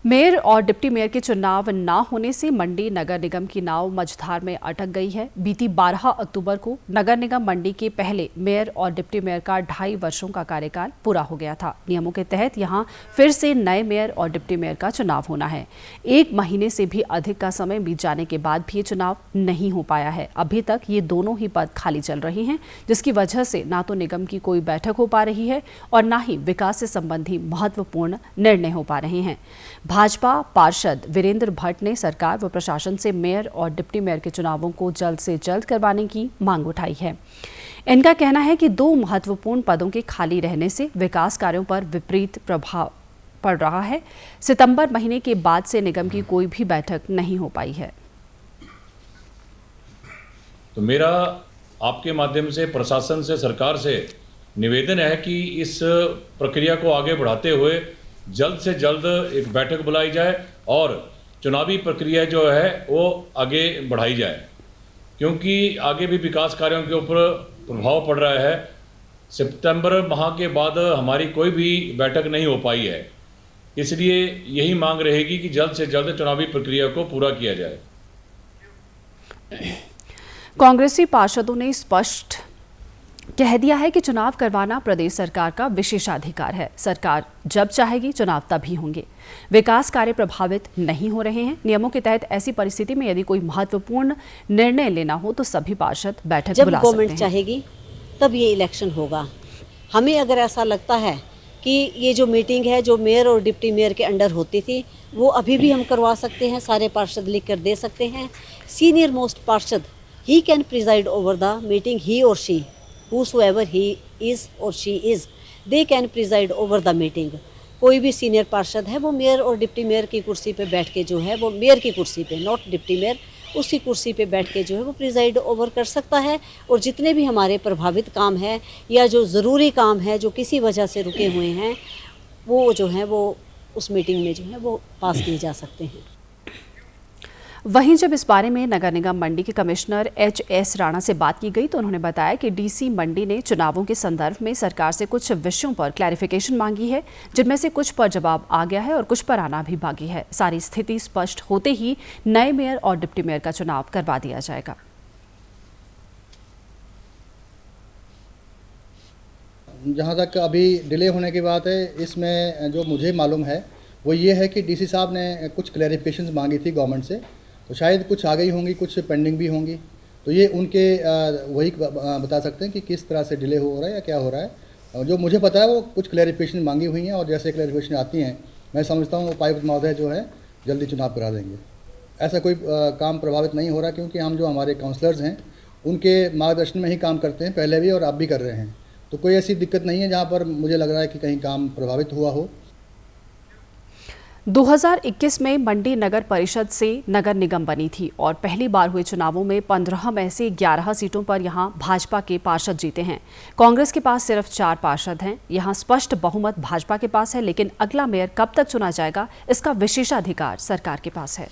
Mayor और deputy mayor के चुनाव न होने से मंडी नगर निगम की नाव मझधार में अटक गई है। बीती 12 अक्टूबर को नगर निगम मंडी के पहले मेयर और डिप्टी मेयर का 2.5 वर्षों का कार्यकाल पूरा हो गया था। नियमों के तहत यहां फिर से नए मेयर और डिप्टी मेयर का चुनाव होना है। 1 महीने से भी अधिक का समय बीत जाने के बाद भी ये चुनाव नहीं हो पाया है। अभी तक ये दोनों ही पद खाली चल रहे हैं, जिसकी वजह से ना तो निगम की कोई बैठक हो पा रही है और न ही विकास से संबंधी महत्वपूर्ण निर्णय हो पा रहे हैं। भाजपा पार्षद वीरेंद्र भट्ट ने सरकार व प्रशासन से मेयर और डिप्टी मेयर के चुनावों को जल्द से जल्द करवाने की मांग उठाई है। इनका कहना है कि 2 महत्वपूर्ण पदों के खाली रहने से विकास कार्यों पर विपरीत प्रभाव पड़ रहा है। सितंबर महीने के बाद से निगम की कोई भी बैठक नहीं हो पाई है। तो मेरा आपके माध्यम से प्रशासन से, सरकार से निवेदन है कि इस प्रक्रिया को आगे बढ़ाते हुए जल्द से जल्द एक बैठक बुलाई जाए और चुनावी प्रक्रिया जो है वो आगे बढ़ाई जाए, क्योंकि आगे भी विकास कार्यों के ऊपर प्रभाव पड़ रहा है। सितंबर माह के बाद हमारी कोई भी बैठक नहीं हो पाई है, इसलिए यही मांग रहेगी कि जल्द से जल्द चुनावी प्रक्रिया को पूरा किया जाए। कांग्रेसी पार्षदों ने स्पष्ट कह दिया है कि चुनाव करवाना प्रदेश सरकार का विशेषाधिकार है। सरकार जब चाहेगी चुनाव तभी होंगे। विकास कार्य प्रभावित नहीं हो रहे हैं। नियमों के तहत ऐसी परिस्थिति में यदि कोई महत्वपूर्ण निर्णय लेना हो तो सभी पार्षद बैठक बुला सकते हैं। जब गवर्नमेंट चाहेगी तब ये इलेक्शन होगा। हमें अगर ऐसा लगता है कि ये जो मीटिंग है जो मेयर और डिप्टी मेयर के अंडर होती थी वो अभी भी हम करवा सकते हैं। सारे पार्षद लिख कर दे सकते हैं। सीनियर मोस्ट पार्षद he can preside over the meeting, he और she, whosoever he is or she is, they can preside over the meeting। कोई भी सीनियर पार्षद है वो मेयर और डिप्टी मेयर की कुर्सी पे बैठ के जो है वो मेयर की कुर्सी पे, नॉट डिप्टी मेयर, उसकी कुर्सी पे बैठ के जो है वो प्रिजाइड ओवर कर सकता है। और जितने भी हमारे प्रभावित काम हैं या जो ज़रूरी काम है जो किसी वजह से रुके हुए हैं वो जो है वो उस मीटिंग में जो है वो पास किए जा सकते हैं। वहीं जब इस बारे में नगर निगम मंडी के कमिश्नर HS राणा से बात की गई तो उन्होंने बताया कि DC मंडी ने चुनावों के संदर्भ में सरकार से कुछ विषयों पर क्लैरिफिकेशन मांगी है, जिनमें से कुछ पर जवाब आ गया है और कुछ पर आना भी बाकी है। सारी स्थिति स्पष्ट होते ही नए मेयर और डिप्टी मेयर का चुनाव करवा दिया जाएगा। जहाँ तक अभी डिले होने की बात है, इसमें जो मुझे मालूम है वो ये है कि DC साहब ने कुछ क्लैरिफिकेशन मांगी थी गवर्नमेंट से, तो शायद कुछ आ गई होंगी, कुछ पेंडिंग भी होंगी। तो ये उनके वही बता सकते हैं कि किस तरह से डिले हो रहा है या क्या हो रहा है। जो मुझे पता है वो कुछ क्लैरिफिकेशन मांगी हुई हैं और जैसे क्लैरिफिकेशन आती हैं मैं समझता हूँ उपायुक्त महोदय जो है जल्दी चुनाव करा देंगे। ऐसा कोई काम प्रभावित नहीं हो रहा, क्योंकि हम जो हमारे काउंसलर्स हैं उनके मार्गदर्शन में ही काम करते हैं, पहले भी और अब भी कर रहे हैं। तो कोई ऐसी दिक्कत नहीं है जहाँ पर मुझे लग रहा है कि कहीं काम प्रभावित हुआ हो। 2021 में मंडी नगर परिषद से नगर निगम बनी थी और पहली बार हुए चुनावों में 15 में से 11 सीटों पर यहां भाजपा के पार्षद जीते हैं। कांग्रेस के पास सिर्फ 4 पार्षद हैं। यहां स्पष्ट बहुमत भाजपा के पास है, लेकिन अगला मेयर कब तक चुना जाएगा इसका विशेषाधिकार सरकार के पास है।